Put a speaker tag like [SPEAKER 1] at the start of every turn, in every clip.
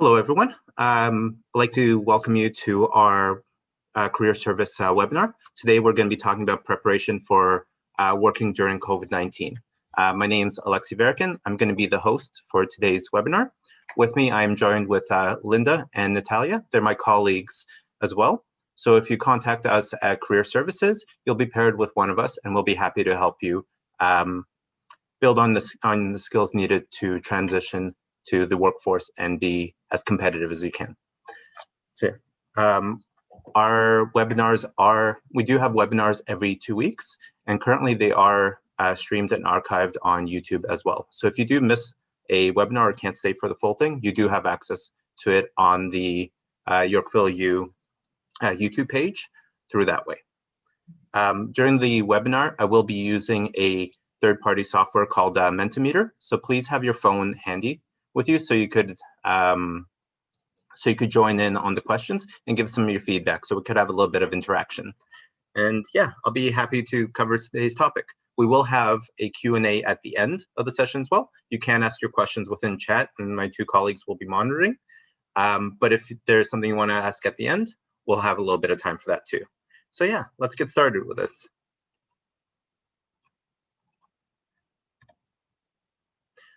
[SPEAKER 1] Hello, everyone. I'd like to welcome you to our career service webinar. Today, we're going to be talking about preparation for working during COVID-19. My name is Alexi Verikin. I'm going to be the host for today's webinar. With me, I'm joined with Linda and Natalia. They're my colleagues as well. So if you contact us at Career Services, you'll be paired with one of us, and we'll be happy to help you build on the skills needed to transition to the workforce and be as competitive as you can. So our webinars we do have webinars every 2 weeks, and currently they are streamed and archived on YouTube as well. So if you do miss a webinar or can't stay for the full thing, you do have access to it on the Yorkville U YouTube page through that way. During the webinar, I will be using a third-party software called Mentimeter. So please have your phone handy with you so you could join in on the questions and give some of your feedback so we could have a little bit of interaction. And yeah, I'll be happy to cover today's topic. We will have a Q&A at the end of the session as well. You can ask your questions within chat, and my two colleagues will be monitoring. But if there's something you want to ask at the end, we'll have a little bit of time for that too. So yeah, let's get started with this.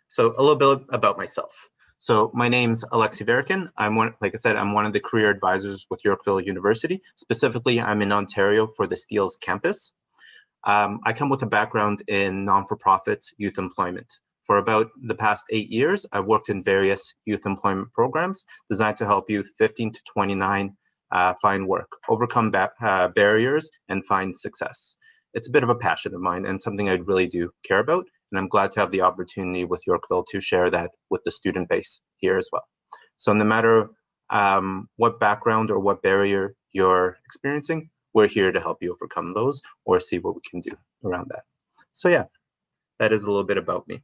[SPEAKER 1] So a little bit about myself. So my name's Alexi Verikin. Like I said, I'm one of the career advisors with Yorkville University. Specifically, I'm in Ontario for the Steeles campus. I come with a background in non-for-profits youth employment. For about the past 8 years, I've worked in various youth employment programs designed to help youth 15 to 29 find work, overcome barriers, and find success. It's a bit of a passion of mine and something I really do care about. And I'm glad to have the opportunity with Yorkville to share that with the student base here as well. So no matter what background or what barrier you're experiencing, we're here to help you overcome those or see what we can do around that. So yeah, that is a little bit about me.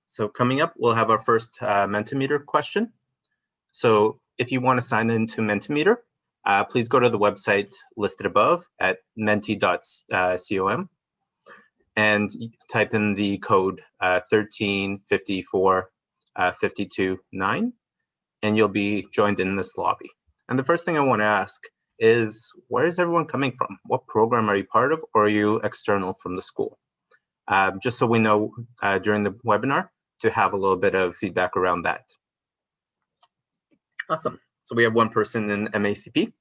[SPEAKER 1] So coming up, we'll have our first Mentimeter question. So if you want to sign into Mentimeter, please go to the website listed above at menti.com. and type in the code 1354529, and you'll be joined in this lobby. And the first thing I want to ask is, where is everyone coming from? What program are you part of, or are you external from the school? Just so we know during the webinar to have a little bit of feedback around that. Awesome. So we have one person in MACP.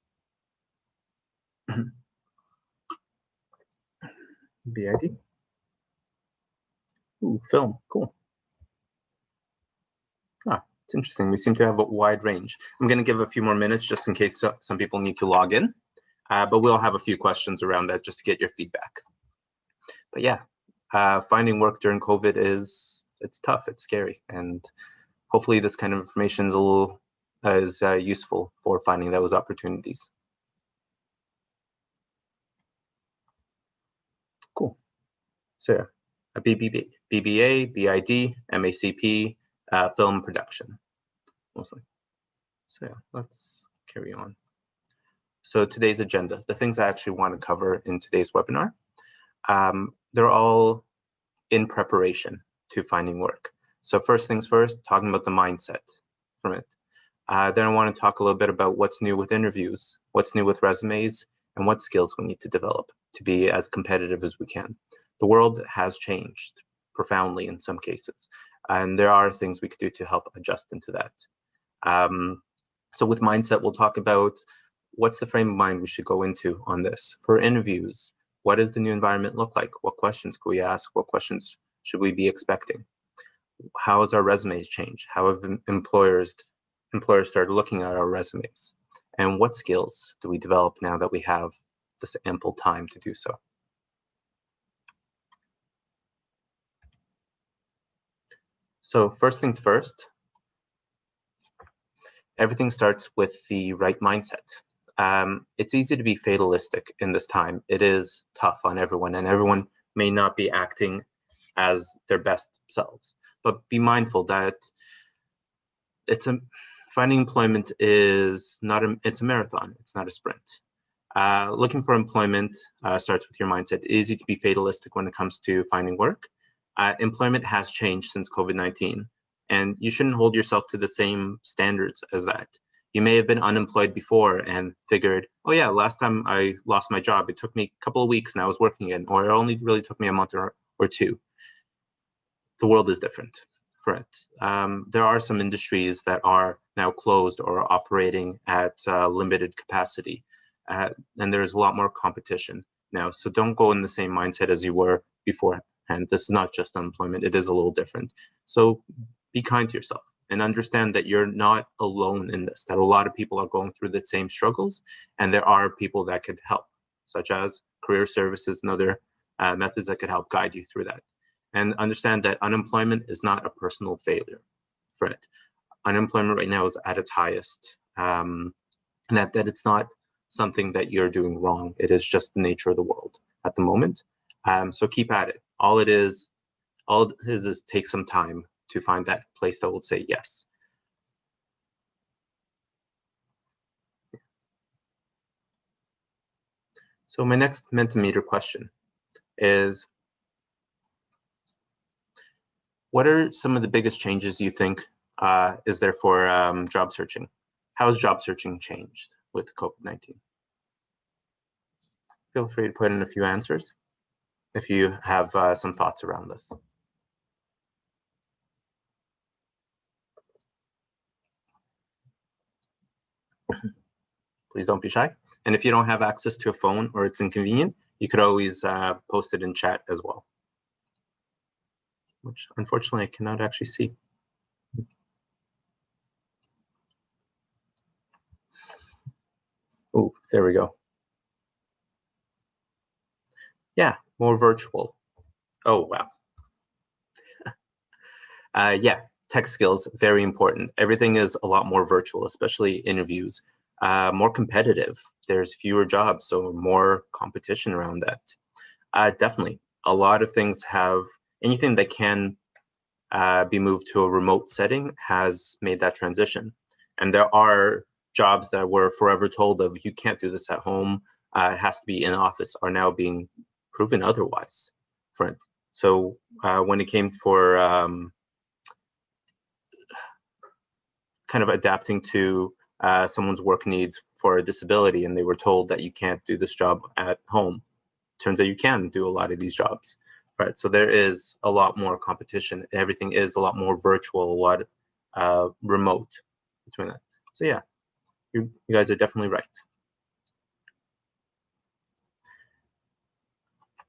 [SPEAKER 1] BID. Ooh, film, cool. It's interesting. We seem to have a wide range. I'm going to give a few more minutes just in case some people need to log in, but we'll have a few questions around that just to get your feedback. But yeah, finding work during COVID it's tough, it's scary, and hopefully this kind of information is a little useful for finding those opportunities. Cool. So yeah. A BBA, BID, MACP, film production, mostly. So yeah, let's carry on. So today's agenda, the things I actually want to cover in today's webinar, they're all in preparation to finding work. So first things first, talking about the mindset from it. Then I want to talk a little bit about what's new with interviews, what's new with resumes, and what skills we need to develop to be as competitive as we can. The world has changed profoundly in some cases, and there are things we could do to help adjust into that. So with mindset, we'll talk about what's the frame of mind we should go into on this. For interviews, what does the new environment look like? What questions could we ask? What questions should we be expecting? How has our resumes changed? How have employers started looking at our resumes? And what skills do we develop now that we have this ample time to do so? So first things first, everything starts with the right mindset. It's easy to be fatalistic in this time. It is tough on everyone, and everyone may not be acting as their best selves. But be mindful that finding employment is it's a marathon. It's not a sprint. Looking for employment starts with your mindset. It's easy to be fatalistic when it comes to finding work. Employment has changed since COVID-19, And you shouldn't hold yourself to the same standards as that. You may have been unemployed before and figured, oh yeah, last time I lost my job, it took me a couple of weeks and I was working again, or it only really took me a month or two. The world is different for it. There are some industries that are now closed or operating at limited capacity, and there's a lot more competition now. So don't go in the same mindset as you were beforehand. This is not just unemployment, it is a little different. So be kind to yourself and understand that you're not alone in this, that a lot of people are going through the same struggles, and there are people that could help, such as career services and other methods that could help guide you through that. And understand that unemployment is not a personal failure for it. Unemployment right now is at its highest, and that it's not something that you're doing wrong. It is just the nature of the world at the moment. So keep at it. All it is take some time to find that place that will say yes. So my next Mentimeter question is, what are some of the biggest changes you think is there for job searching? How has job searching changed with COVID-19? Feel free to put in a few answers if you have some thoughts around this. Please don't be shy. And if you don't have access to a phone or it's inconvenient, you could always post it in chat as well, which unfortunately I cannot actually see. Oh, there we go. Yeah, more virtual. Oh, wow. Yeah, tech skills, very important. Everything is a lot more virtual, especially interviews. More competitive. There's fewer jobs, so more competition around that. Definitely, a lot of things have, anything that can be moved to a remote setting has made that transition. And there are jobs that were forever told of, you can't do this at home, it has to be in office, are now being proven otherwise. So when it came for kind of adapting to someone's work needs for a disability, and they were told that you can't do this job at home, turns out you can do a lot of these jobs. Right, so there is a lot more competition. Everything is a lot more virtual, a lot remote between that. So yeah, you guys are definitely right.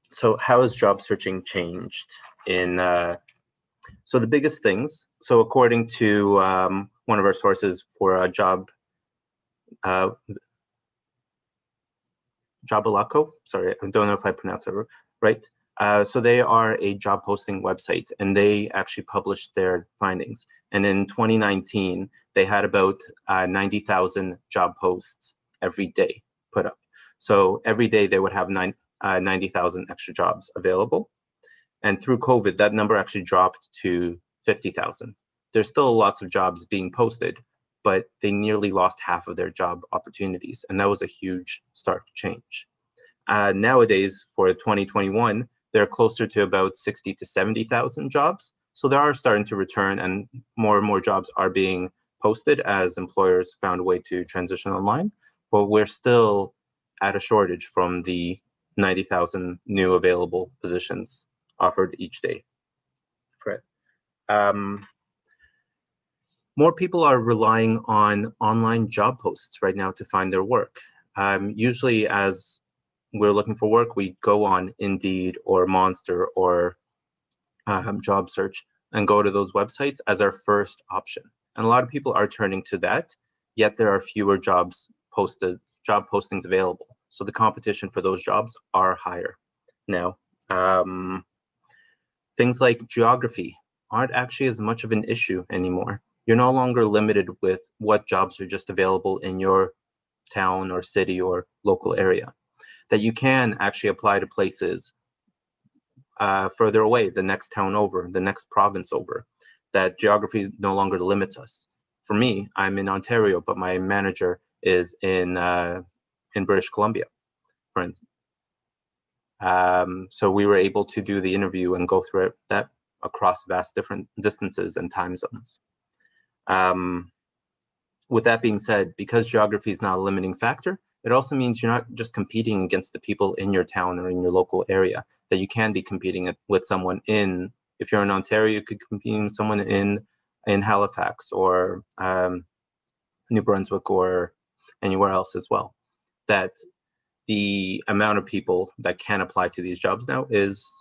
[SPEAKER 1] So how has job searching changed in, so the biggest things, so according to one of our sources for a Jobalaco, sorry, I don't know if I pronounced it right. So they are a job posting website, and they actually published their findings. And in 2019, they had about 90,000 job posts every day put up. So every day they would have 90,000 extra jobs available. And through COVID, that number actually dropped to 50,000. There's still lots of jobs being posted, but they nearly lost half of their job opportunities. And that was a huge stark change. Nowadays, for 2021, they're closer to about 60 to 70,000 jobs. So they are starting to return, and more jobs are being posted as employers found a way to transition online. But we're still at a shortage from the 90,000 new available positions offered each day. Right. More people are relying on online job posts right now to find their work. Usually, as we're looking for work, we go on Indeed or Monster or Job Search and go to those websites as our first option. And a lot of people are turning to that, yet there are fewer job postings available. So the competition for those jobs are higher now. Things like geography aren't actually as much of an issue anymore. You're no longer limited with what jobs are just available in your town or city or local area. That you can actually apply to places further away, the next town over, the next province over, that geography no longer limits us. For me, I'm in Ontario, but my manager is in British Columbia, for instance. So we were able to do the interview and go through that across vast different distances and time zones. With that being said, because geography is not a limiting factor, it also means you're not just competing against the people in your town or in your local area, that you can be competing with someone if you're in Ontario, you could compete with someone in Halifax or New Brunswick or anywhere else as well. That the amount of people that can apply to these jobs now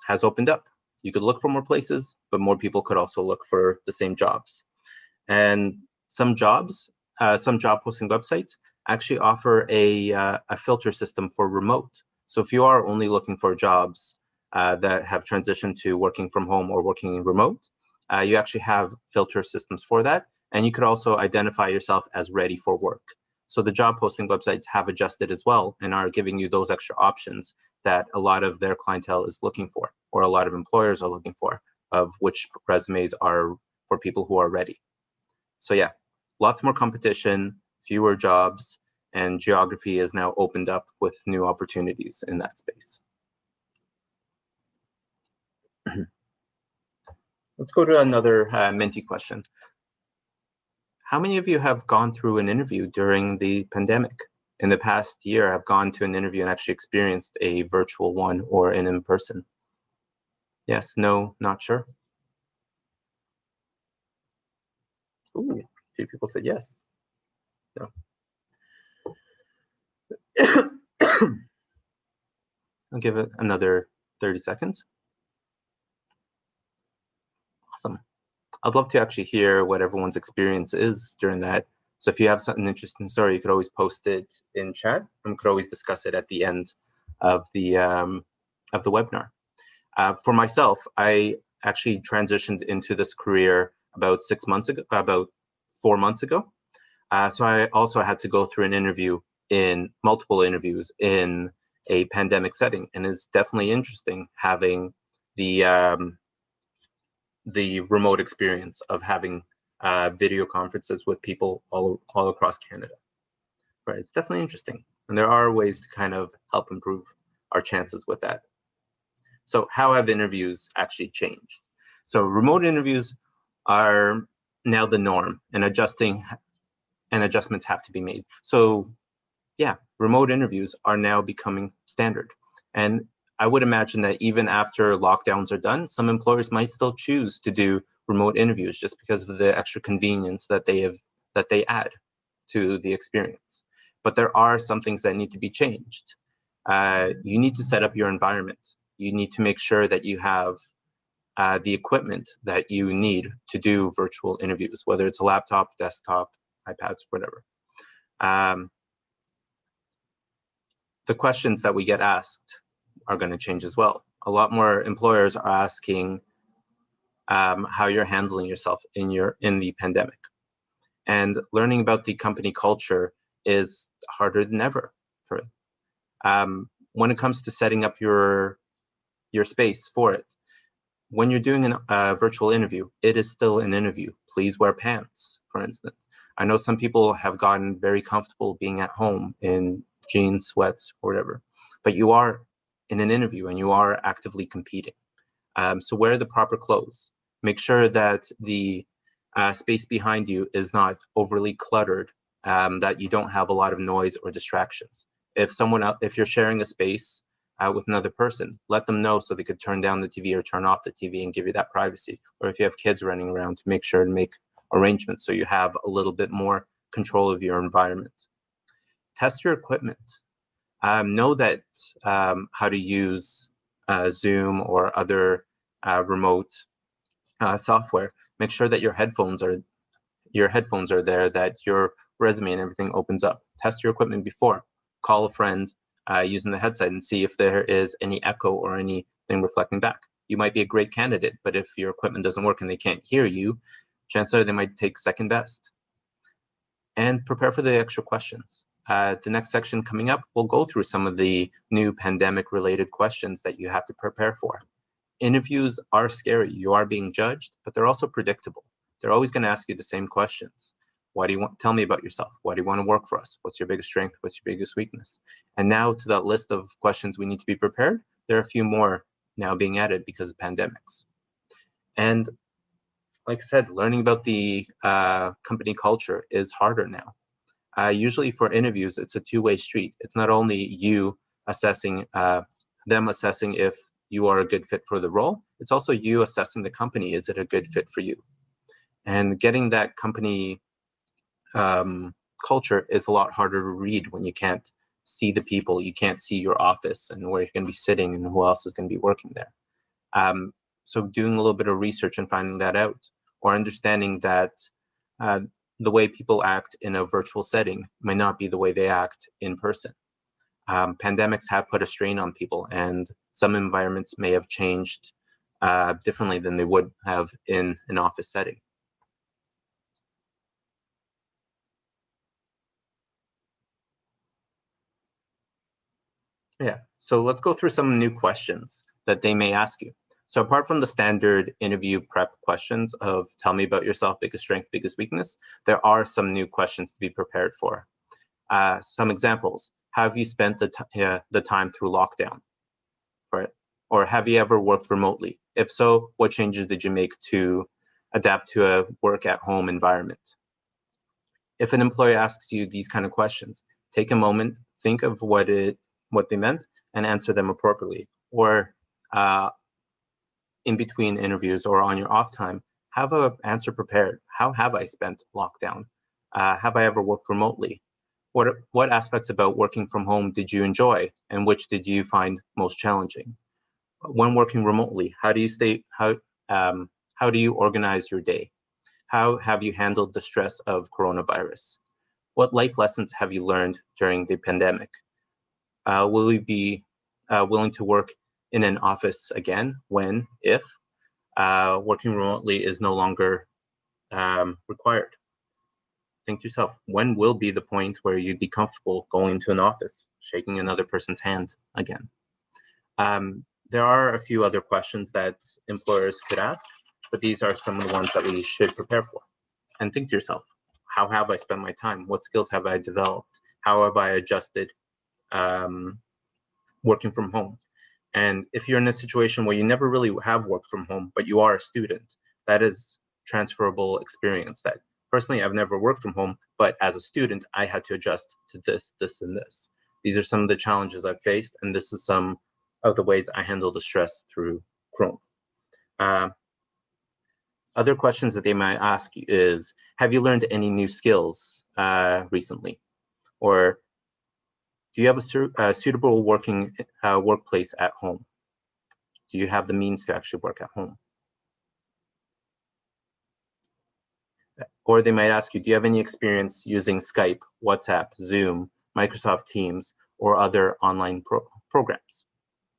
[SPEAKER 1] has opened up. You could look for more places, but more people could also look for the same jobs. And some job posting websites actually offer a filter system for remote. So if you are only looking for jobs that have transitioned to working from home or working remote, you actually have filter systems for that. And you could also identify yourself as ready for work. So the job posting websites have adjusted as well and are giving you those extra options that a lot of their clientele is looking for, or a lot of employers are looking for, of which resumes are for people who are ready. So yeah, lots more competition, fewer jobs, and geography is now opened up with new opportunities in that space. Let's go to another Menti question. How many of you have gone through an interview during the pandemic? In the past year, have gone to an interview and actually experienced a virtual one or an in-person? Yes, no, not sure. Ooh, a few people said yes. No. I'll give it another 30 seconds. Awesome. I'd love to actually hear what everyone's experience is during that. So if you have something interesting story, you could always post it in chat, and we could always discuss it at the end of the webinar. For myself, I actually transitioned into this career about 6 months ago, about 4 months ago. So I also had to go through multiple interviews in a pandemic setting, and it's definitely interesting having the remote experience of having video conferences with people all across Canada. Right, it's definitely interesting, and there are ways to kind of help improve our chances with that. So how have interviews actually changed? So remote interviews are now the norm, and adjustments have to be made. So yeah, remote interviews are now becoming standard. And I would imagine that even after lockdowns are done, some employers might still choose to do remote interviews just because of the extra convenience that they add to the experience. But there are some things that need to be changed. You need to set up your environment. You need to make sure that you have the equipment that you need to do virtual interviews, whether it's a laptop, desktop, iPads, whatever. The questions that we get asked are going to change as well. A lot more employers are asking how you're handling yourself in the pandemic. And learning about the company culture is harder than ever for it. When it comes to setting up your space for it, when you're doing a virtual interview, it is still an interview. Please wear pants, for instance. I know some people have gotten very comfortable being at home in jeans, sweats, or whatever, but you are in an interview and you are actively competing. So wear the proper clothes. Make sure that the space behind you is not overly cluttered, that you don't have a lot of noise or distractions. If you're sharing a space with another person, let them know so they could turn down the TV or turn off the TV and give you that privacy. Or if you have kids running around, to make sure to make arrangements so you have a little bit more control of your environment. Test your equipment. Know that how to use Zoom or other remote software. Make sure that your headphones are there, that your resume and everything opens up. Test your equipment before. Call a friend using the headset and see if there is any echo or anything reflecting back. You might be a great candidate, but if your equipment doesn't work and they can't hear you, chances are they might take second best. And prepare for the extra questions. The next section coming up, we'll go through some of the new pandemic-related questions that you have to prepare for. Interviews are scary. You are being judged, but they're also predictable. They're always going to ask you the same questions. Tell me about yourself. Why do you want to work for us? What's your biggest strength? What's your biggest weakness? And now to that list of questions we need to be prepared, there are a few more now being added because of pandemics. And like I said, learning about the company culture is harder now. Usually for interviews, it's a two-way street. It's not only you assessing, them assessing if you are a good fit for the role, it's also you assessing the company. Is it a good fit for you? And getting that company culture is a lot harder to read when you can't see the people, you can't see your office and where you're going to be sitting and who else is going to be working there. So doing a little bit of research and finding that out, or understanding that the way people act in a virtual setting may not be the way they act in person. Pandemics have put a strain on people, and some environments may have changed differently than they would have in an office setting. Yeah, so let's go through some new questions that they may ask you. So apart from the standard interview prep questions of tell me about yourself, biggest strength, biggest weakness, there are some new questions to be prepared for. Some examples: have you spent the time through lockdown, right? Or have you ever worked remotely? If so, what changes did you make to adapt to a work at home environment? If an employer asks you these kind of questions, take a moment, think of what they meant, and answer them appropriately. Or in between interviews or on your off time, have an answer prepared. How have I spent lockdown? Have I ever worked remotely? What aspects about working from home did you enjoy, and which did you find most challenging? When working remotely, how do you organize your day? How have you handled the stress of coronavirus? What life lessons have you learned during the pandemic? Will you be willing to work in an office again when, if working remotely is no longer required? Think to yourself, when will be the point where you'd be comfortable going into an office, shaking another person's hand again? There are a few other questions that employers could ask, but these are some of the ones that we should prepare for. And think to yourself, how have I spent my time? What skills have I developed? How have I adjusted working from home? And if you're in a situation where you never really have worked from home, but you are a student, that is transferable experience. That personally, I've never worked from home, but as a student, I had to adjust to this, this, and this. These are some of the challenges I've faced, and this is some of the ways I handle the stress through Chrome. Other questions that they might ask you is, have you learned any new skills recently? Or do you have a suitable working workplace at home? Do you have the means to actually work at home? Or they might ask you, do you have any experience using Skype, WhatsApp, Zoom, Microsoft Teams, or other online programs?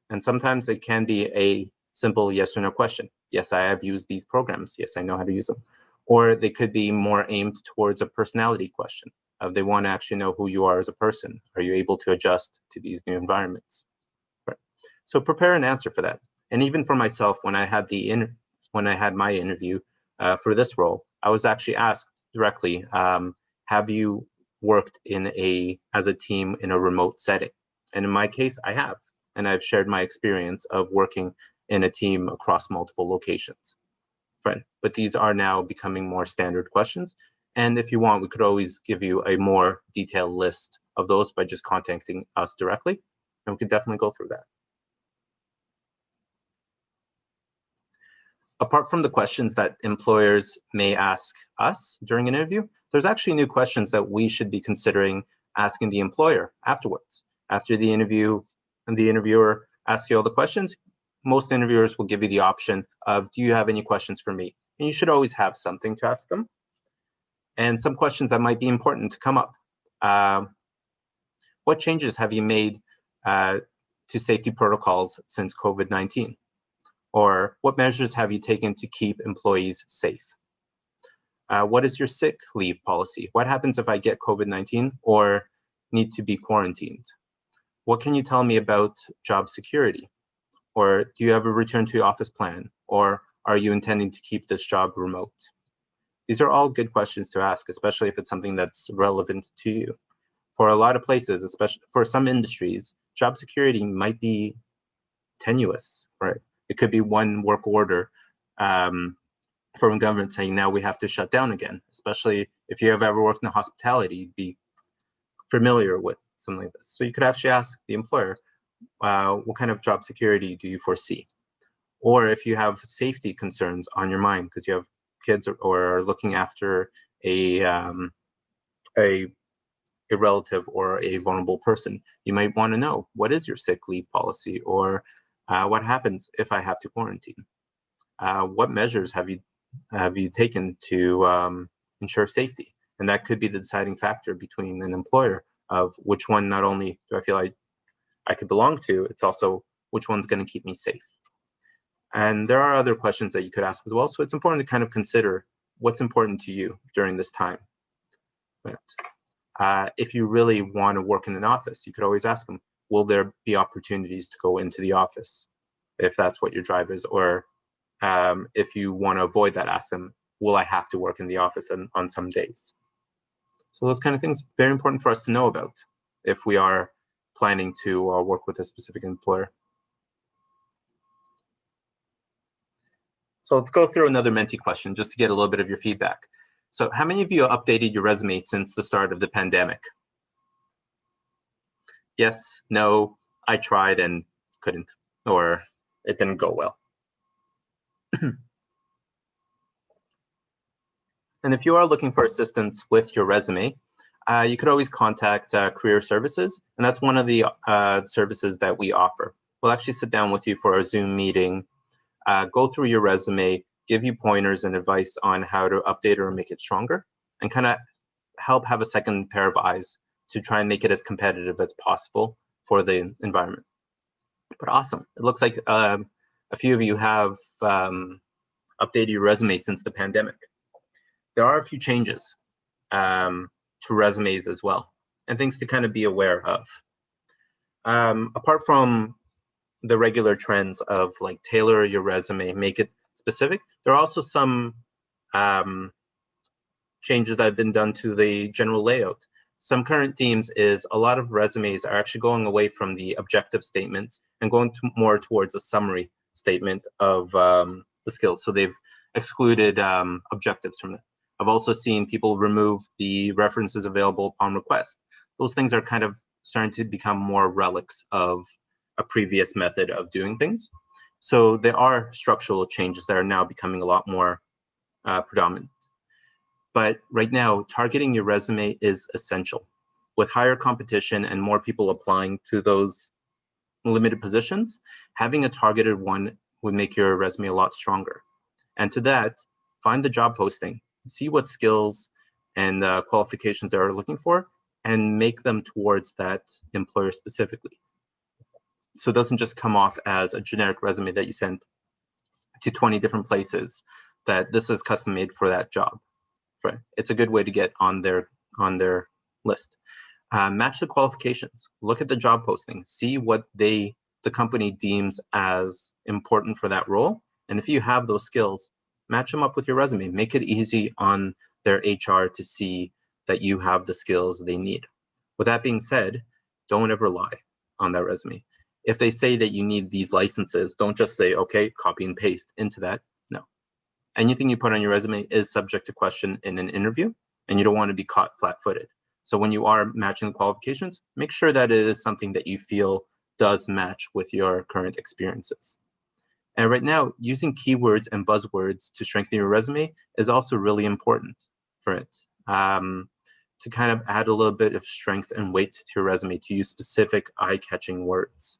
[SPEAKER 1] And sometimes it can be a simple yes or no question. Yes, I have used these programs. Yes, I know how to use them. Or they could be more aimed towards a personality question. They want to actually know who you are as a person. Are you able to adjust to these new environments? Right. So prepare an answer for that. And even for myself, when I had my interview for this role, I was actually asked directly, have you worked as a team in a remote setting? And in my case, I have. And I've shared my experience of working in a team across multiple locations. Right. But these are now becoming more standard questions. And if you want, we could always give you a more detailed list of those by just contacting us directly. And we could definitely go through that. Apart from the questions that employers may ask us during an interview, there's actually new questions that we should be considering asking the employer afterwards. After the interview and the interviewer asks you all the questions, most interviewers will give you the option of, do you have any questions for me? And you should always have something to ask them. And some questions that might be important to come up. What changes have you made to safety protocols since COVID-19? Or what measures have you taken to keep employees safe? What is your sick leave policy? What happens if I get COVID-19 or need to be quarantined? What can you tell me about job security? Or do you have a return to office plan? Or are you intending to keep this job remote? These are all good questions to ask, especially if it's something that's relevant to you. For a lot of places, especially for some industries, job security might be tenuous, right? It could be one work order from government saying now we have to shut down again, especially if you have ever worked in hospitality, you'd be familiar with something like this. So you could actually ask the employer, what kind of job security do you foresee? Or if you have safety concerns on your mind because you have kids or are looking after a relative or a vulnerable person, you might want to know, what is your sick leave policy? Or what happens if I have to quarantine? What measures have you taken to ensure safety? And that could be the deciding factor between an employer of which one not only do I feel I could belong to, it's also which one's going to keep me safe. And there are other questions that you could ask as well. So it's important to kind of consider what's important to you during this time. But if you really want to work in an office, you could always ask them, will there be opportunities to go into the office if that's what your drive is? Or if you want to avoid that, ask them, will I have to work in the office on some days? So those kind of things, very important for us to know about if we are planning to work with a specific employer. So let's go through another Menti question just to get a little bit of your feedback. So how many of you updated your resume since the start of the pandemic? Yes, no, I tried and couldn't, or it didn't go well. And if you are looking for assistance with your resume, you could always contact Career Services, and that's one of the services that we offer. We'll actually sit down with you for a Zoom meeting, go through your resume, give you pointers and advice on how to update or make it stronger, and kind of help have a second pair of eyes to try and make it as competitive as possible for the environment. But awesome. It looks like a few of you have updated your resume since the pandemic. There are a few changes to resumes as well, and things to kind of be aware of. Apart from the regular trends of like tailor your resume, make it specific, there are also some changes that have been done to the general layout. Some current themes is a lot of resumes are actually going away from the objective statements and going more towards a summary statement of the skills. So they've excluded objectives from it. I've also seen people remove the references available upon request. Those things are kind of starting to become more relics of a previous method of doing things. So there are structural changes that are now becoming a lot more predominant. But right now, targeting your resume is essential. With higher competition and more people applying to those limited positions, having a targeted one would make your resume a lot stronger. And to that, find the job posting, see what skills and qualifications they are looking for, and make them towards that employer specifically. So it doesn't just come off as a generic resume that you send to 20 different places that this is custom made for that job. Right. It's a good way to get on their list. Match the qualifications. Look at the job posting. See what the company deems as important for that role. And if you have those skills, match them up with your resume. Make it easy on their HR to see that you have the skills they need. With that being said, don't ever lie on that resume. If they say that you need these licenses, don't just say, okay, copy and paste into that. No. Anything you put on your resume is subject to question in an interview, and you don't want to be caught flat-footed. So when you are matching the qualifications, make sure that it is something that you feel does match with your current experiences. And right now, using keywords and buzzwords to strengthen your resume is also really important for it. To kind of add a little bit of strength and weight to your resume, to use specific eye-catching words.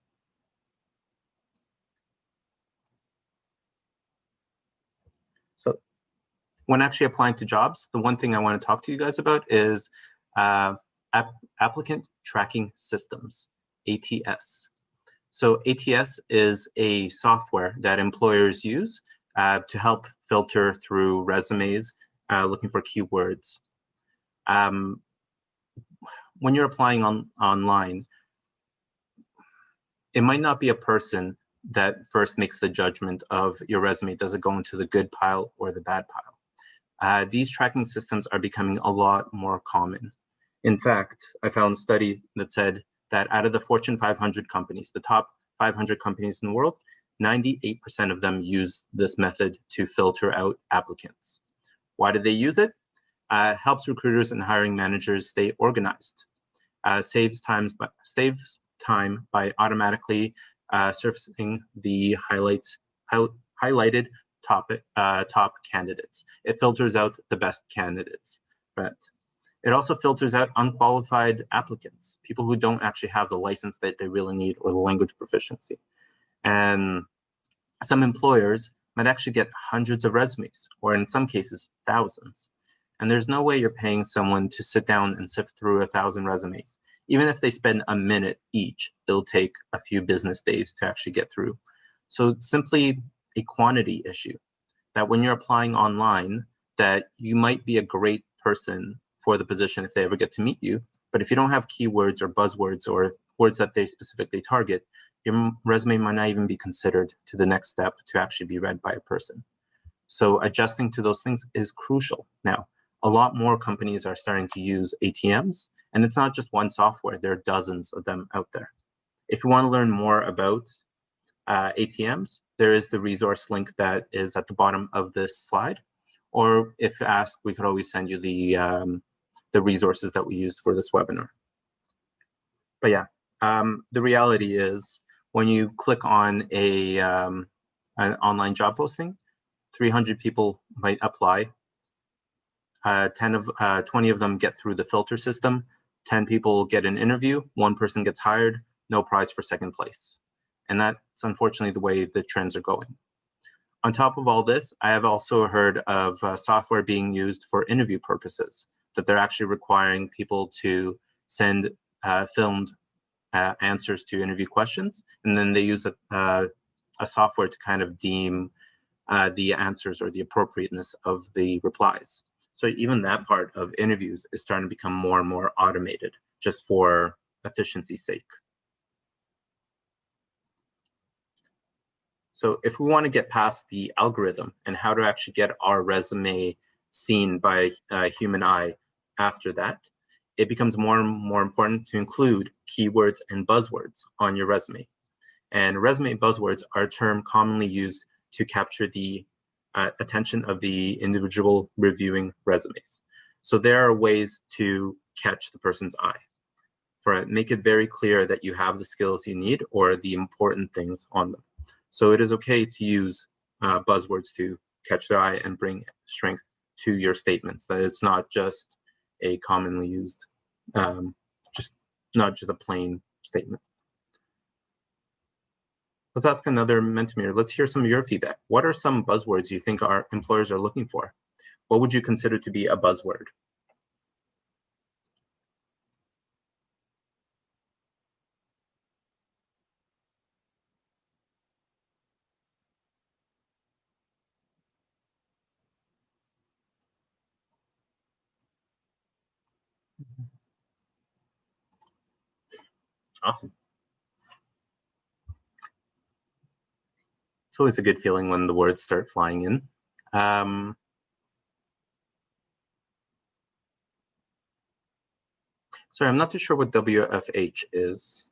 [SPEAKER 1] So when actually applying to jobs, the one thing I want to talk to you guys about is applicant tracking systems, ATS. So ATS is a software that employers use to help filter through resumes looking for keywords. When you're applying online, it might not be a person that first makes the judgment of your resume. Does it go into the good pile or the bad pile? These tracking systems are becoming a lot more common. In fact, I found a study that said that out of the Fortune 500 companies, the top 500 companies in the world, 98% of them use this method to filter out applicants. Why do they use it? Helps recruiters and hiring managers stay organized. Saves time by automatically surfacing the highlighted top candidates. It filters out the best candidates, but it also filters out unqualified applicants, people who don't actually have the license that they really need or the language proficiency. And some employers might actually get hundreds of resumes, or in some cases, thousands. And there's no way you're paying someone to sit down and sift through 1,000 resumes. Even if they spend a minute each, it'll take a few business days to actually get through. So it's simply a quantity issue, that when you're applying online, that you might be a great person for the position if they ever get to meet you, but if you don't have keywords or buzzwords or words that they specifically target, your resume might not even be considered to the next step to actually be read by a person. So adjusting to those things is crucial. Now, a lot more companies are starting to use ATMs, and it's not just one software, there are dozens of them out there. If you want to learn more about ATMs, there is the resource link that is at the bottom of this slide. Or if asked, we could always send you the resources that we used for this webinar. But yeah, the reality is when you click on an online job posting, 300 people might apply. 20 of them get through the filter system. 10 people get an interview. 1 person gets hired. No prize for second place. And that's unfortunately the way the trends are going. On top of all this, I have also heard of software being used for interview purposes, that they're actually requiring people to send filmed answers to interview questions, and then they use a software to kind of deem the answers or the appropriateness of the replies. So even that part of interviews is starting to become more and more automated, just for efficiency's sake. So if we want to get past the algorithm and how to actually get our resume seen by a human eye after that, it becomes more and more important to include keywords and buzzwords on your resume. And resume buzzwords are a term commonly used to capture the attention of the individual reviewing resumes. So there are ways to catch the person's eye. Make it very clear that you have the skills you need or the important things on them. So it is okay to use buzzwords to catch their eye and bring strength to your statements, that it's not just a commonly used, not just a plain statement. Let's ask another Mentimeter. Let's hear some of your feedback. What are some buzzwords you think our employers are looking for? What would you consider to be a buzzword? Awesome. It's always a good feeling when the words start flying in. Sorry, I'm not too sure what WFH is.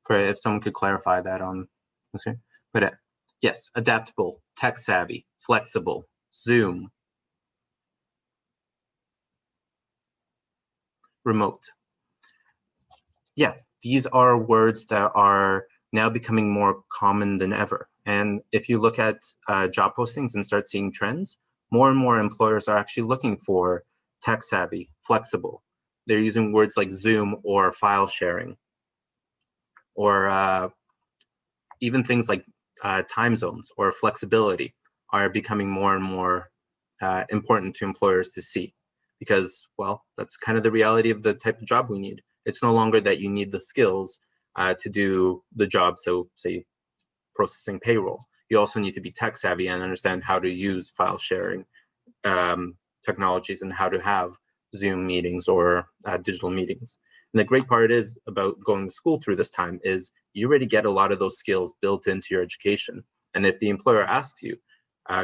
[SPEAKER 1] If someone could clarify that on the screen. But yes, adaptable, tech savvy, flexible, Zoom, remote. Yeah, these are words that are now becoming more common than ever. And if you look at job postings and start seeing trends, more and more employers are actually looking for tech savvy, flexible. They're using words like Zoom or file sharing, or even things like time zones or flexibility are becoming more and more important to employers to see, because, well, that's kind of the reality of the type of job we need. It's no longer that you need the skills to do the job, so say processing payroll. You also need to be tech savvy and understand how to use file sharing technologies and how to have Zoom meetings or digital meetings. And the great part is about going to school through this time is you already get a lot of those skills built into your education. And if the employer asks you,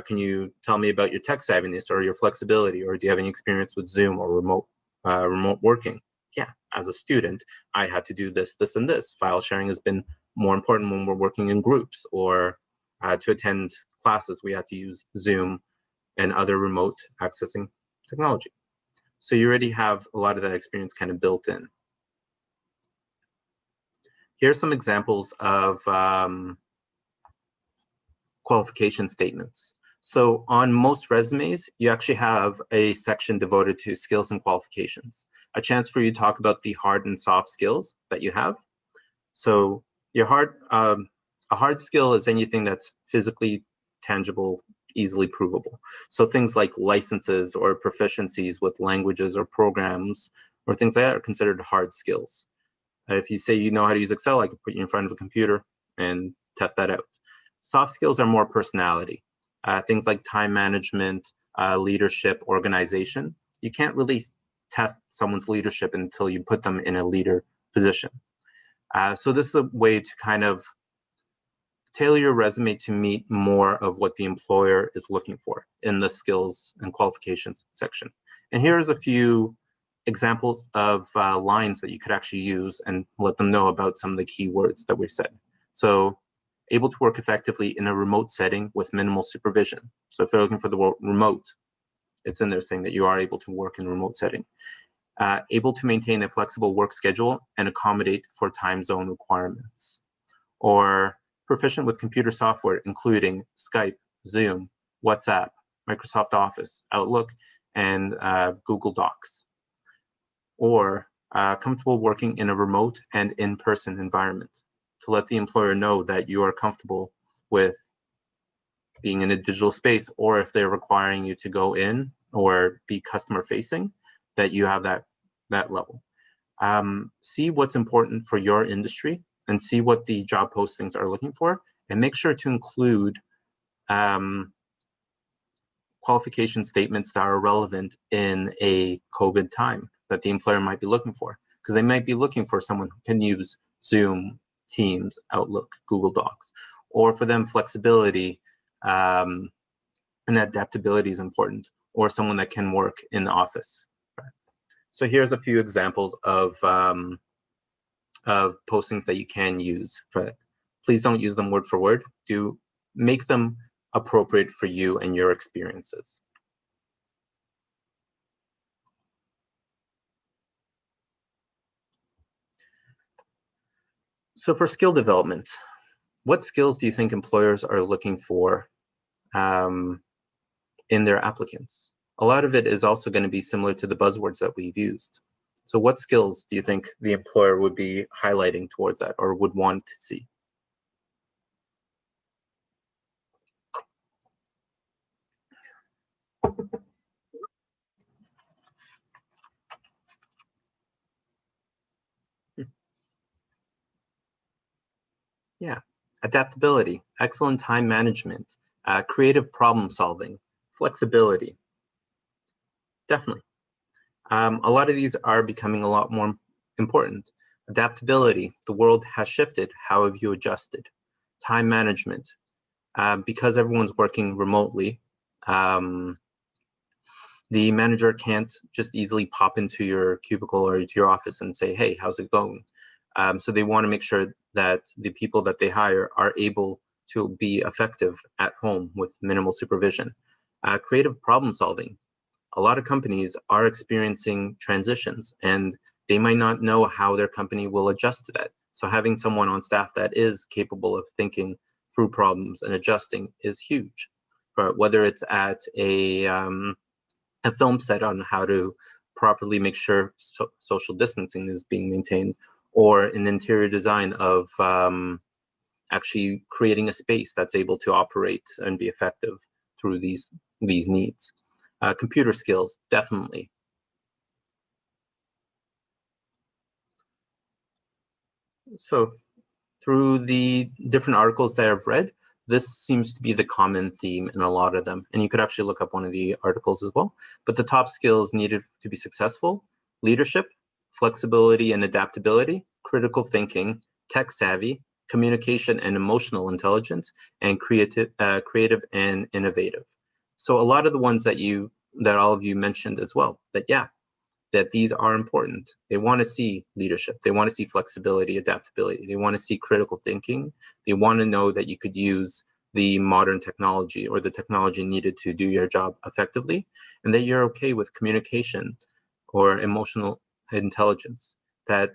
[SPEAKER 1] can you tell me about your tech savviness or your flexibility, or do you have any experience with Zoom or remote working? Yeah, as a student, I had to do this, this, and this. File sharing has been more important when we're working in groups, or To attend classes, we had to use Zoom and other remote accessing technology. So you already have a lot of that experience kind of built in. Here are some examples of qualification statements. So on most resumes, you actually have a section devoted to skills and qualifications, a chance for you to talk about the hard and soft skills that you have. So your a hard skill is anything that's physically tangible, easily provable. So things like licenses or proficiencies with languages or programs or things like that are considered hard skills. If you say you know how to use Excel, I could put you in front of a computer and test that out. Soft skills are more personality. Things like time management, leadership, organization. You can't really test someone's leadership until you put them in a leader position. So this is a way to kind of tailor your resume to meet more of what the employer is looking for in the skills and qualifications section. And here's a few examples of lines that you could actually use and let them know about some of the keywords that we said. So able to work effectively in a remote setting with minimal supervision. So if they're looking for the word remote, it's in there saying that you are able to work in a remote setting. Able to maintain a flexible work schedule and accommodate for time zone requirements. Or proficient with computer software, including Skype, Zoom, WhatsApp, Microsoft Office, Outlook, and Google Docs. Or comfortable working in a remote and in-person environment, to let the employer know that you are comfortable with being in a digital space, or if they're requiring you to go in or be customer facing, that you have that level. See what's important for your industry and see what the job postings are looking for, and make sure to include qualification statements that are relevant in a COVID time that the employer might be looking for, because they might be looking for someone who can use Zoom, Teams, Outlook, Google Docs, or for them flexibility and adaptability is important, or someone that can work in the office. So here's a few examples of postings that you can use for that. Please don't use them word for word. Do make them appropriate for you and your experiences. So for skill development, what skills do you think employers are looking for in their applicants? A lot of it is also going to be similar to the buzzwords that we've used. So what skills do you think the employer would be highlighting towards that or would want to see? Yeah, adaptability, excellent time management, creative problem solving, flexibility. Definitely. A lot of these are becoming a lot more important. Adaptability, the world has shifted. How have you adjusted? Time management, because everyone's working remotely, the manager can't just easily pop into your cubicle or to your office and say, hey, how's it going? So they want to make sure that the people that they hire are able to be effective at home with minimal supervision. Creative problem solving. A lot of companies are experiencing transitions and they might not know how their company will adjust to that. So having someone on staff that is capable of thinking through problems and adjusting is huge. But whether it's at a film set on how to properly make sure social distancing is being maintained, or an interior design of actually creating a space that's able to operate and be effective through these needs. Computer skills, definitely. So through the different articles that I've read, this seems to be the common theme in a lot of them. And you could actually look up one of the articles as well. But the top skills needed to be successful: leadership, flexibility and adaptability, critical thinking, tech savvy, communication and emotional intelligence, and creative and innovative. So a lot of the ones that all of you mentioned as well, that these are important. They want to see leadership. They want to see flexibility, adaptability. They want to see critical thinking. They want to know that you could use the modern technology or the technology needed to do your job effectively, and that you're okay with communication or emotional intelligence, that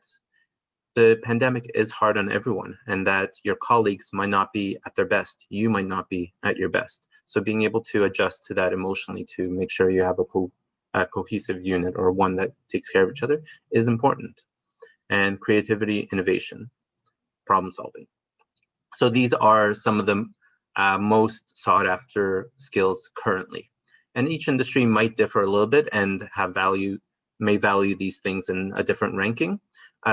[SPEAKER 1] the pandemic is hard on everyone, and that your colleagues might not be at their best, you might not be at your best. So being able to adjust to that emotionally to make sure you have a cohesive unit, or one that takes care of each other, is important. And creativity, innovation, problem solving. So these are some of the most sought after skills currently. And each industry might differ a little bit and may value these things in a different ranking.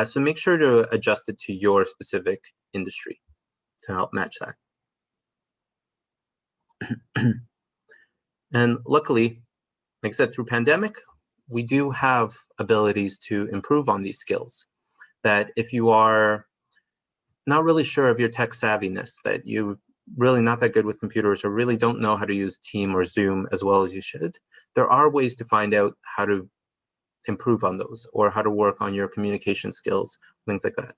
[SPEAKER 1] So make sure to adjust it to your specific industry to help match that. And luckily, like I said, through pandemic, we do have abilities to improve on these skills. That if you are not really sure of your tech savviness, that you're really not that good with computers, or really don't know how to use Team or Zoom as well as you should, there are ways to find out how to improve on those, or how to work on your communication skills, things like that.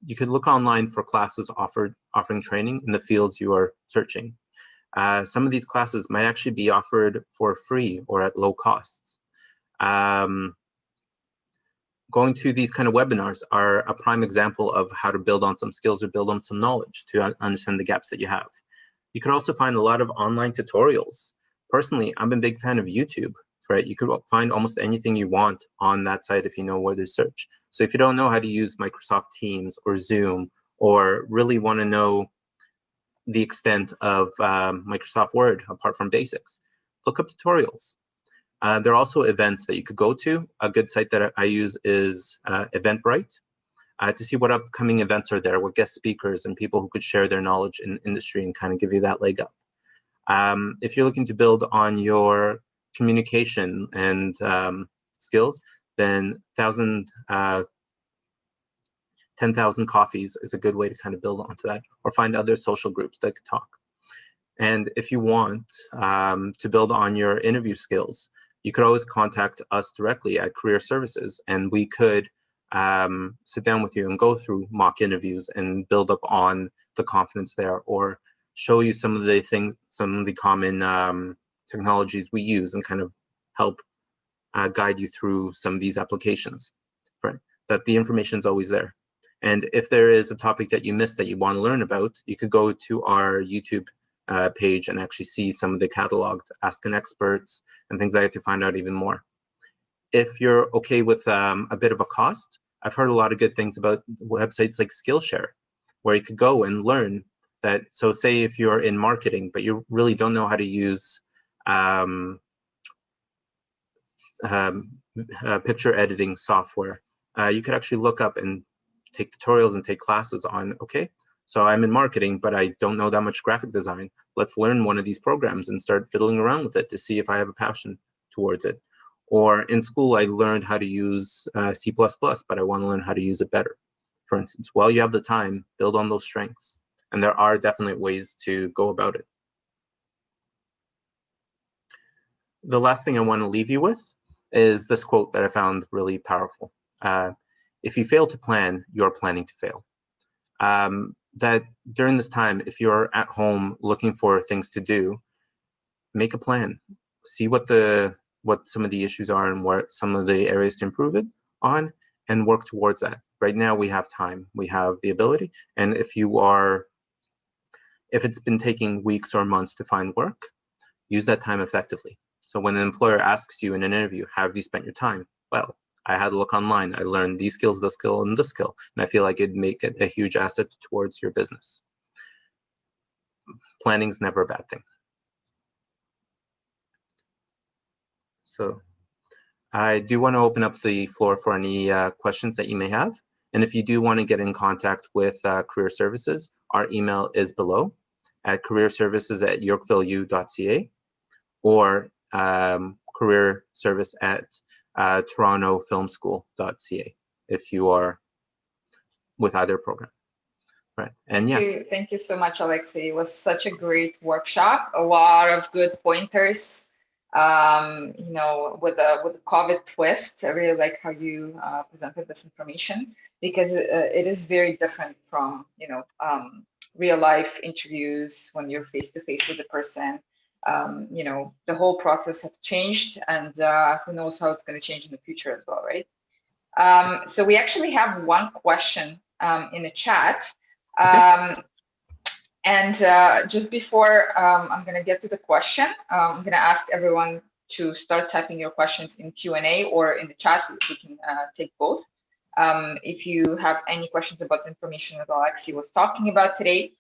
[SPEAKER 1] You could look online for classes offering training in the fields you are searching. Some of these classes might actually be offered for free or at low costs. Going to these kind of webinars are a prime example of how to build on some skills or build on some knowledge to understand the gaps that you have. You can also find a lot of online tutorials. Personally, I'm a big fan of YouTube, right? You could find almost anything you want on that site if you know where to search. So if you don't know how to use Microsoft Teams or Zoom, or really want to know the extent of Microsoft Word apart from basics, look up tutorials. There are also events that you could go to. A good site that I use is Eventbrite to see what upcoming events are there, what guest speakers and people who could share their knowledge in industry and kind of give you that leg up. If you're looking to build on your communication and skills, then 10,000 Coffees is a good way to kind of build onto that, or find other social groups that could talk. And if you want to build on your interview skills, you could always contact us directly at Career Services, and we could sit down with you and go through mock interviews and build up on the confidence there, or show you some of the things, some of the common technologies we use, and kind of help guide you through some of these applications. Right? That the information is always there. And if there is a topic that you missed that you want to learn about, you could go to our YouTube page and actually see some of the catalog to Ask an Experts and things like that to find out even more. If you're okay with a bit of a cost, I've heard a lot of good things about websites like Skillshare, where you could go and learn that. So say if you're in marketing, but you really don't know how to use picture editing software, you could actually look up and take tutorials and take classes on, okay, so I'm in marketing, but I don't know that much graphic design. Let's learn one of these programs and start fiddling around with it to see if I have a passion towards it. Or in school, I learned how to use C++, but I want to learn how to use it better. For instance, while you have the time, build on those strengths. And there are definitely ways to go about it. The last thing I want to leave you with is this quote that I found really powerful. If you fail to plan, you're planning to fail. That during this time, if you're at home looking for things to do, make a plan. See what some of the issues are and where some of the areas to improve it on, and work towards that. Right now we have time, we have the ability, and if it's been taking weeks or months to find work, use that time effectively. So when an employer asks you in an interview, how have you spent your time? Well, I had to look online. I learned these skills, this skill, and this skill. And I feel like it'd make it a huge asset towards your business. Planning is never a bad thing. So I do want to open up the floor for any questions that you may have. And if you do want to get in contact with Career Services, our email is below at careerservices@yorkvilleu.ca, or careerservice@torontofilmschool.ca if you are with either program. Right. And yeah.
[SPEAKER 2] Thank you so much, Alexei. It was such a great workshop, a lot of good pointers. you know, with a COVID twist. I really like how you presented this information, because it is very different from, you know, real life interviews when you're face to face with the person. You know, the whole process has changed, and who knows how it's going to change in the future as well, right? So we actually have one question in the chat.
[SPEAKER 1] Okay.
[SPEAKER 2] And just before I'm going to get to the question, I'm going to ask everyone to start typing your questions in Q&A or in the chat. We can take both. If you have any questions about the information that Alexi was talking about today.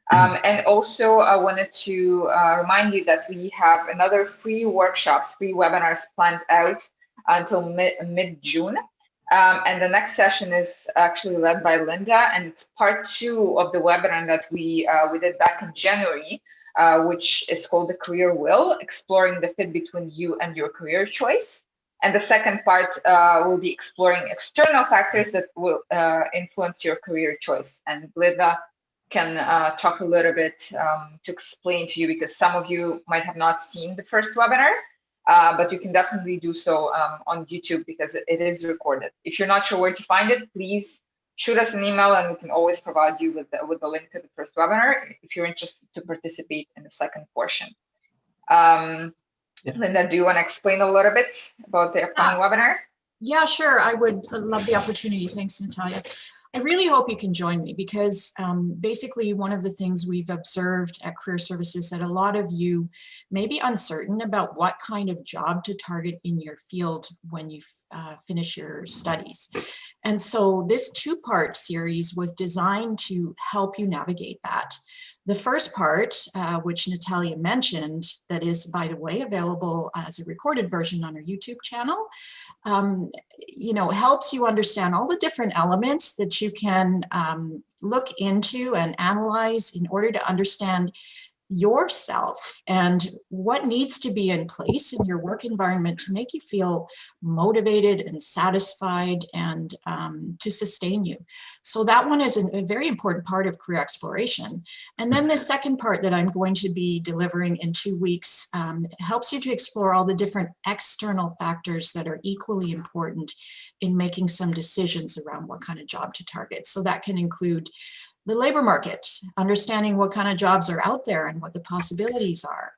[SPEAKER 2] And also, I wanted to remind you that we have another free workshops, free webinars planned out until mid-June. And the next session is actually led by Linda, and it's part 2 of the webinar that we did back in January, which is called The Career Wheel, exploring the fit between you and your career choice. And the second part will be exploring external factors that will influence your career choice. And Linda can talk a little bit to explain to you, because some of you might have not seen the first webinar. But you can definitely do so on YouTube, because it is recorded. If you're not sure where to find it, please shoot us an email, and we can always provide you with the link to the first webinar if you're interested to participate in the second portion. Linda, do you want to explain a little bit about the upcoming webinar?
[SPEAKER 3] Yeah, sure. I would love the opportunity. Thanks, Natalia. I really hope you can join me, because basically one of the things we've observed at Career Services that a lot of you may be uncertain about what kind of job to target in your field when you finish your studies. And so this 2-part series was designed to help you navigate that. The first part, which Natalia mentioned, that is, by the way, available as a recorded version on our YouTube channel, you know, helps you understand all the different elements that you can look into and analyze in order to understand yourself and what needs to be in place in your work environment to make you feel motivated and satisfied and to sustain you. So that one is a very important part of career exploration. And then the second part that I'm going to be delivering in 2 weeks helps you to explore all the different external factors that are equally important in making some decisions around what kind of job to target. So that can include the labor market, understanding what kind of jobs are out there and what the possibilities are.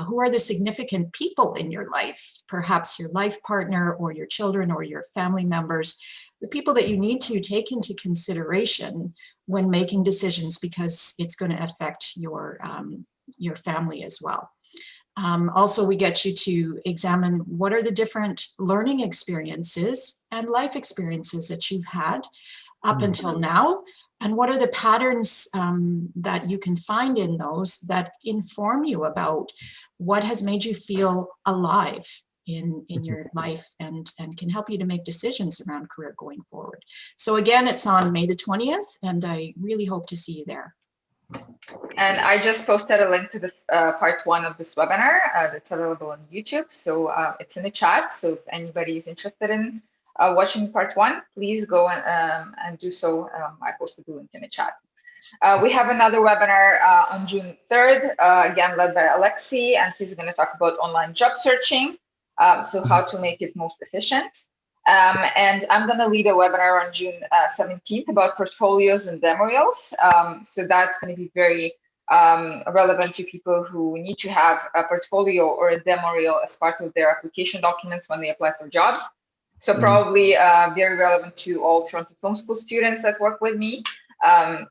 [SPEAKER 3] Who are the significant people in your life, perhaps your life partner or your children or your family members, the people that you need to take into consideration when making decisions, because it's going to affect your family as well. Also, we get you to examine what are the different learning experiences and life experiences that you've had up until now, and what are the patterns that you can find in those that inform you about what has made you feel alive in your life and can help you to make decisions around career going forward. So again, it's on May the 20th, and I really hope to see you there.
[SPEAKER 2] And I just posted a link to the part 1 of this webinar that's available on YouTube. So it's in the chat. So if anybody is interested in watching part 1, please go and do so. I posted the link in the chat. We have another webinar on June 3rd, again led by Alexi, and he's going to talk about online job searching, so how to make it most efficient. And I'm going to lead a webinar on June 17th about portfolios and demo reels. So that's going to be very relevant to people who need to have a portfolio or a demo reel as part of their application documents when they apply for jobs. So probably very relevant to all Toronto Film School students that work with me, and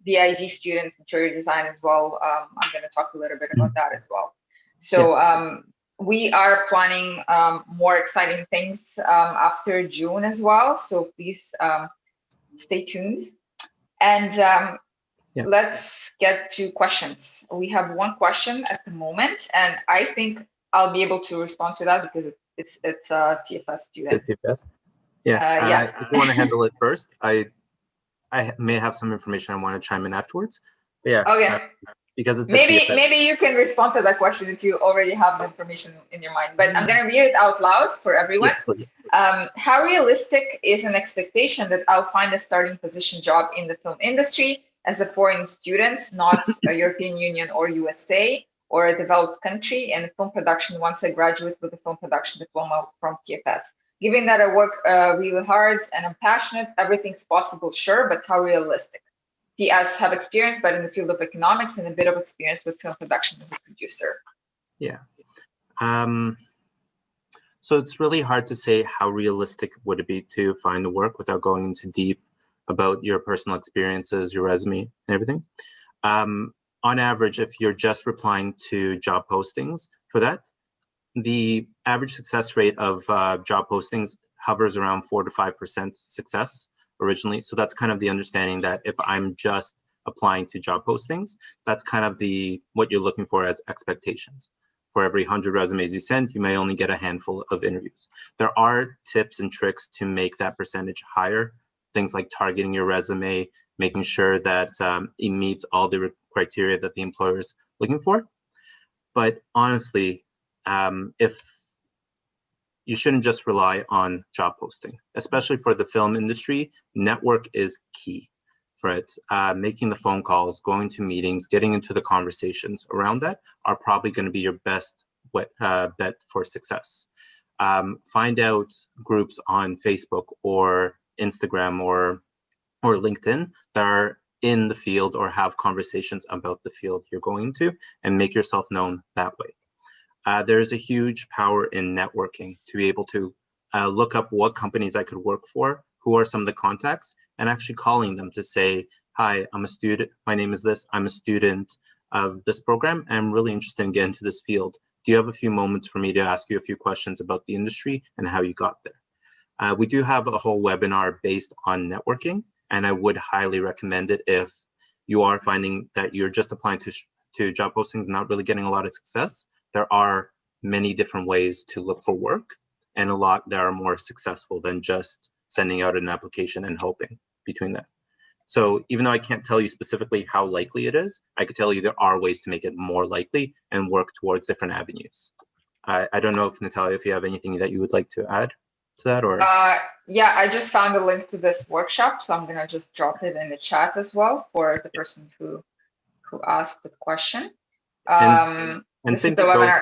[SPEAKER 2] BID students, interior design as well. I'm going to talk a little bit about that as well. So we are planning more exciting things after June as well. So please stay tuned. And let's get to questions. We have one question at the moment, and I think I'll be able to respond to that because it's a TFS student.
[SPEAKER 1] It's a TFS? Yeah. If you want to handle it first, I may have some information I want to chime in afterwards. But yeah.
[SPEAKER 2] Okay.
[SPEAKER 1] Because it's
[SPEAKER 2] maybe you can respond to that question if you already have the information in your mind. But I'm going to read it out loud for everyone.
[SPEAKER 1] Yes, please.
[SPEAKER 2] How realistic is an expectation that I'll find a starting position job in the film industry as a foreign student, not a European Union or USA, or a developed country in film production once I graduate with a film production diploma from TFS. Given that I work really hard and I'm passionate, everything's possible, sure, but how realistic? PS, have experience, but in the field of economics and a bit of experience with film production as a producer.
[SPEAKER 1] Yeah. So it's really hard to say how realistic would it be to find the work without going into deep about your personal experiences, your resume, and everything. On average, if you're just replying to job postings for that, the average success rate of job postings hovers around 4 to 5% success originally. So that's kind of the understanding that if I'm just applying to job postings, that's kind of what you're looking for as expectations. For every 100 resumes you send, you may only get a handful of interviews. There are tips and tricks to make that percentage higher. Things like targeting your resume, making sure that it meets all the criteria that the employer is looking for. But honestly, if you shouldn't just rely on job posting, especially for the film industry. Network is key for it. Making the phone calls, going to meetings, getting into the conversations around that are probably going to be your best bet for success. Find out groups on Facebook or Instagram or LinkedIn that are in the field or have conversations about the field you're going to, and make yourself known that way. There's a huge power in networking to be able to look up what companies I could work for, who are some of the contacts, and actually calling them to say, hi, I'm a student, my name is this, I'm a student of this program, and I'm really interested in getting into this field. Do you have a few moments for me to ask you a few questions about the industry and how you got there? We do have a whole webinar based on networking, and I would highly recommend it if you are finding that you're just applying to job postings and not really getting a lot of success. There are many different ways to look for work, and a lot that are more successful than just sending out an application and hoping between that. So even though I can't tell you specifically how likely it is, I could tell you there are ways to make it more likely and work towards different avenues. I don't know if Natalia, if you have anything that you would like to add to that, or?
[SPEAKER 2] Yeah, I just found a link to this workshop, so I'm gonna just drop it in the chat as well for the person who asked the question.
[SPEAKER 1] And
[SPEAKER 2] this is the webinar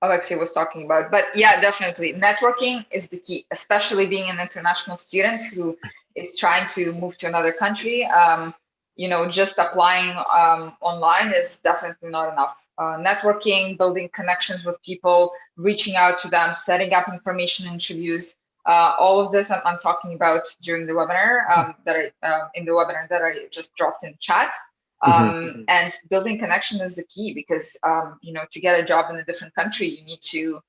[SPEAKER 2] Alexei was talking about. But yeah, definitely, networking is the key, especially being an international student who is trying to move to another country. You know, just applying online is definitely not enough. Networking, building connections with people, reaching out to them, setting up information interviews. All of this I'm talking about during the webinar in the webinar that I just dropped in the chat. And building connection is the key, because you know, to get a job in a different country, you need to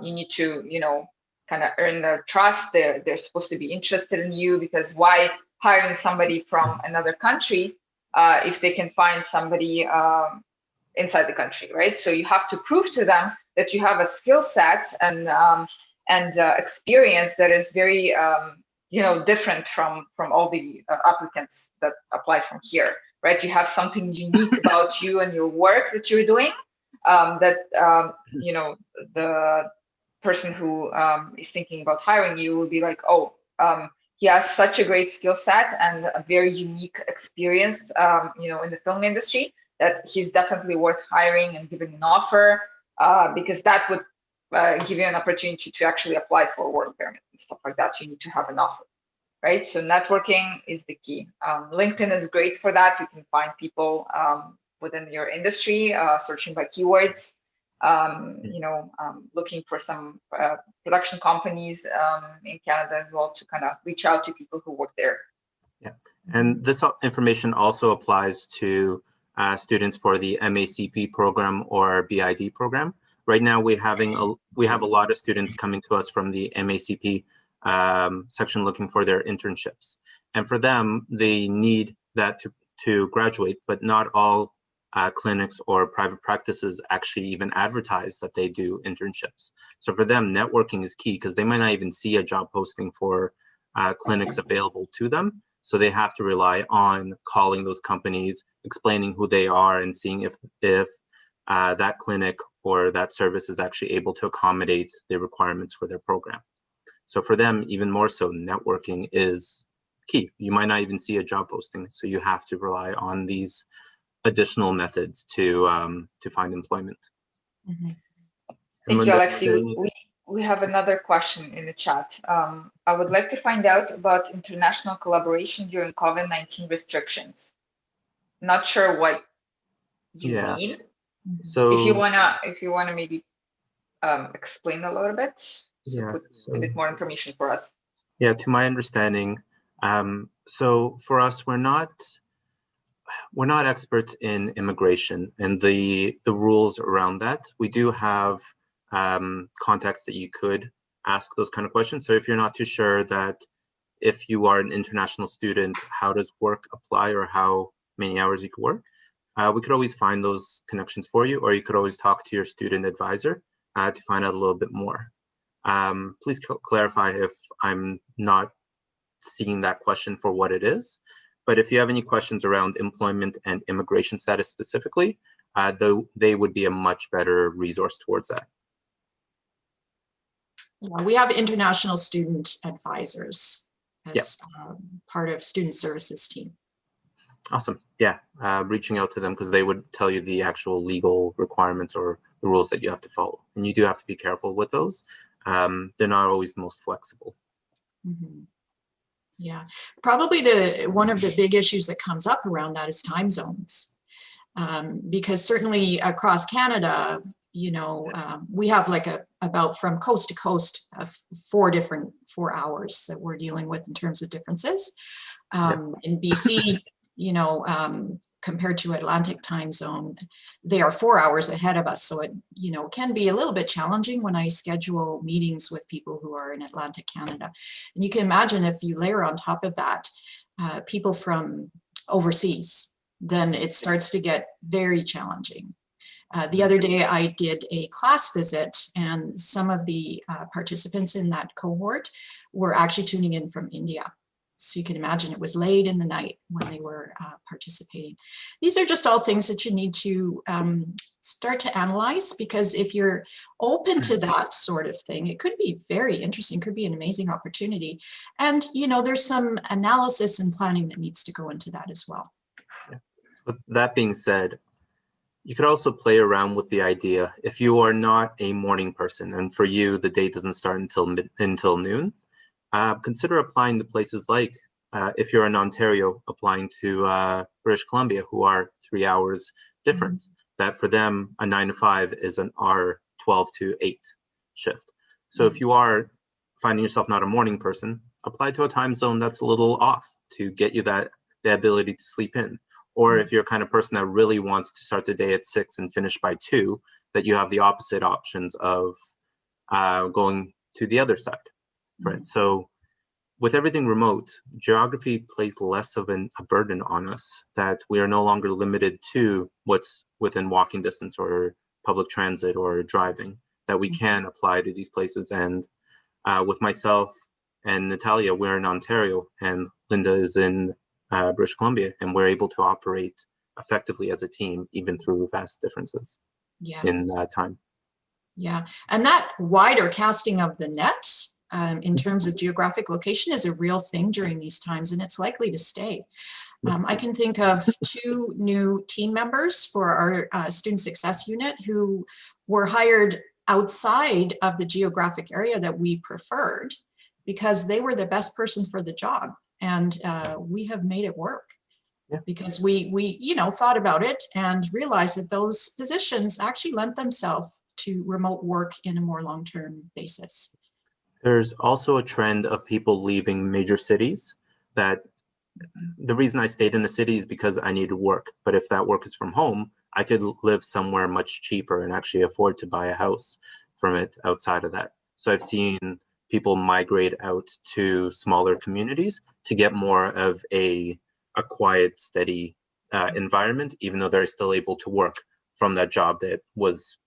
[SPEAKER 2] you know, kind of earn their trust. They're supposed to be interested in you, because why hiring somebody from another country if they can find somebody inside the country, right? So you have to prove to them that you have a skill set and experience that is very you know, different from all the applicants that apply from here. Right, you have something unique about you and your work that you're doing that you know, the person who is thinking about hiring you will be like, oh, he has such a great skill set and a very unique experience, you know, in the film industry, that he's definitely worth hiring and giving an offer, because that would give you an opportunity to actually apply for a work permit and stuff like that. You need to have an offer. Right, so networking is the key. LinkedIn is great for that. You can find people within your industry, searching by keywords, you know, looking for some production companies in Canada as well, to kind of reach out to people who work there.
[SPEAKER 1] Yeah, and this information also applies to students for the MACP program or BID program. Right now, we have a lot of students coming to us from the MACP section looking for their internships, and for them they need that to graduate, but not all clinics or private practices actually even advertise that they do internships. So for them, networking is key, because they might not even see a job posting for clinics available to them. So they have to rely on calling those companies, explaining who they are, and seeing if that clinic or that service is actually able to accommodate the requirements for their program. So for them, even more so, networking is key. You might not even see a job posting, so you have to rely on these additional methods to find employment.
[SPEAKER 3] Mhm.
[SPEAKER 2] Thank you,
[SPEAKER 1] Linda,
[SPEAKER 2] Alexi. We have another question in the chat. I would like to find out about international collaboration during COVID-19 restrictions. Not sure what you
[SPEAKER 1] yeah.
[SPEAKER 2] mean.
[SPEAKER 1] So
[SPEAKER 2] If you wanna maybe explain a little bit, so
[SPEAKER 1] yeah,
[SPEAKER 2] put a bit more information for us.
[SPEAKER 1] yeah, to my understanding, so for us, we're not experts in immigration and the rules around that. We do have contacts that you could ask those kind of questions. So if you're not too sure that if you are an international student, how does work apply or how many hours you could work, we could always find those connections for you, or you could always talk to your student advisor to find out a little bit more. Please clarify if I'm not seeing that question for what it is. But if you have any questions around employment and immigration status specifically, though they would be a much better resource towards that.
[SPEAKER 3] Yeah, we have international student advisors as part of student services team.
[SPEAKER 1] Awesome. Yeah, reaching out to them because they would tell you the actual legal requirements or the rules that you have to follow. And you do have to be careful with those. They're not always the most flexible.
[SPEAKER 3] Mm-hmm. Yeah, probably one of the big issues that comes up around that is time zones. Because certainly across Canada, you know, we have like about from coast to coast, 4 hours that we're dealing with in terms of differences. In BC, you know, compared to Atlantic time zone, they are 4 hours ahead of us. So it, you know, can be a little bit challenging when I schedule meetings with people who are in Atlantic Canada. And you can imagine if you layer on top of that, people from overseas, then it starts to get very challenging. The other day I did a class visit and some of the participants in that cohort were actually tuning in from India. So you can imagine it was late in the night when they were participating. These are just all things that you need to start to analyze, because if you're open to that sort of thing, it could be very interesting, could be an amazing opportunity. And, you know, there's some analysis and planning that needs to go into that as well.
[SPEAKER 1] With that being said, you could also play around with the idea, if you are not a morning person and for you the day doesn't start until noon, consider applying to places like, if you're in Ontario, applying to British Columbia, who are 3 hours difference. That for them, a 9 to 5 is an R 12 to 8 shift. So if you are finding yourself not a morning person, apply to a time zone that's a little off to get you the ability to sleep in. Or if you're a kind of person that really wants to start the day at 6 and finish by 2, that you have the opposite options of going to the other side. Right. So with everything remote, geography plays less of a burden on us, that we are no longer limited to what's within walking distance or public transit or driving, that we can apply to these places. And with myself and Natalia, we're in Ontario and Linda is in British Columbia, and we're able to operate effectively as a team, even through vast differences in time. Yeah.
[SPEAKER 3] And that wider casting of the net in terms of geographic location is a real thing during these times, and it's likely to stay. I can think of 2 new team members for our student success unit who were hired outside of the geographic area that we preferred because they were the best person for the job. And we have made it work because we you know, thought about it and realized that those positions actually lent themselves to remote work in a more long-term basis.
[SPEAKER 1] There's also a trend of people leaving major cities. That the reason I stayed in the city is because I needed work. But if that work is from home, I could live somewhere much cheaper and actually afford to buy a house from it outside of that. So I've seen people migrate out to smaller communities to get more of a quiet, steady environment, even though they're still able to work from that job that was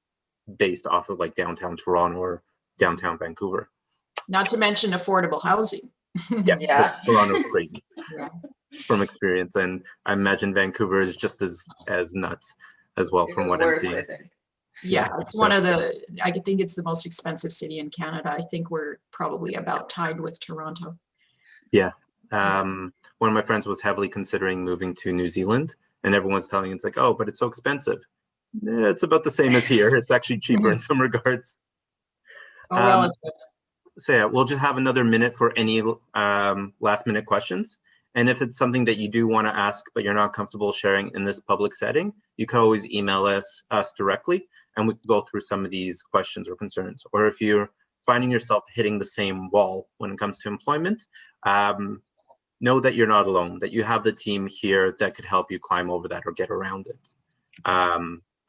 [SPEAKER 1] based off of like downtown Toronto or downtown Vancouver.
[SPEAKER 3] Not to mention affordable housing.
[SPEAKER 1] Yeah. Toronto's crazy from experience, and I imagine Vancouver is just as nuts as well from what I'm seeing.
[SPEAKER 3] Yeah, it's one of the, I think it's the most expensive city in Canada. I think we're probably about tied with Toronto.
[SPEAKER 1] Yeah. One of my friends was heavily considering moving to New Zealand, and everyone's telling you, it's like, oh, but it's so expensive. It's about the same as here. It's actually cheaper in some regards.
[SPEAKER 3] Relative.
[SPEAKER 1] So yeah, we'll just have another minute for any last minute questions. And if it's something that you do want to ask, but you're not comfortable sharing in this public setting, you can always email us directly, and we can go through some of these questions or concerns. Or if you're finding yourself hitting the same wall when it comes to employment, know that you're not alone, that you have the team here that could help you climb over that or get around it.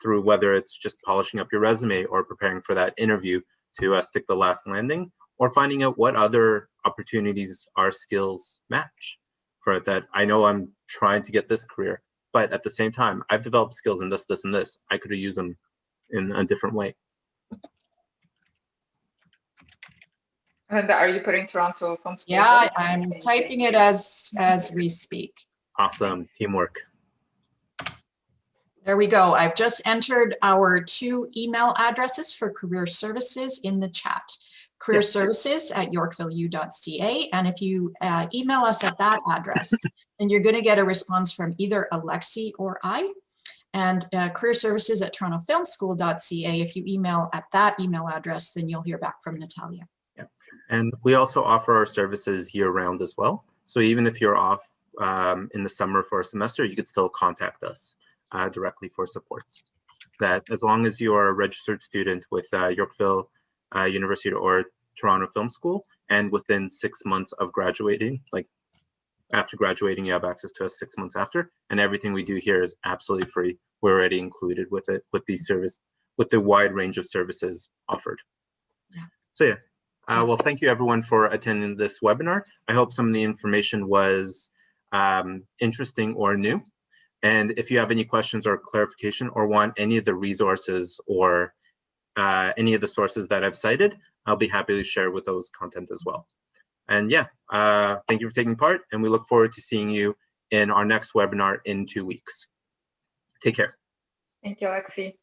[SPEAKER 1] Through whether it's just polishing up your resume or preparing for that interview to stick the last landing, or finding out what other opportunities our skills match. For that, I know I'm trying to get this career, but at the same time, I've developed skills in this, this, and this. I could have used them in a different way.
[SPEAKER 2] And are you putting Toronto Film School?
[SPEAKER 3] Yeah, I'm typing it as we speak.
[SPEAKER 1] Awesome, teamwork.
[SPEAKER 3] There we go. I've just entered our 2 email addresses for career services in the chat. careerservices@yorkvilleu.ca. And if you email us at that address, then you're going to get a response from either Alexi or I. And careerservices@torontofilmschool.ca. If you email at that email address, then you'll hear back from Natalia.
[SPEAKER 1] Yeah. And we also offer our services year-round as well. So even if you're off in the summer for a semester, you could still contact us directly for supports. That as long as you are a registered student with Yorkville University or Toronto Film School, and within 6 months of graduating, like after graduating, you have access to us 6 months after, and everything we do here is absolutely free. We're already included with it, with these with the wide range of services offered.
[SPEAKER 3] Yeah.
[SPEAKER 1] So yeah, well, thank you everyone for attending this webinar. I hope some of the information was interesting or new. And if you have any questions or clarification or want any of the resources or any of the sources that I've cited, I'll be happy to share with those content as well. And yeah, thank you for taking part, and we look forward to seeing you in our next webinar in 2 weeks. Take care.
[SPEAKER 2] Thank you, Alexi.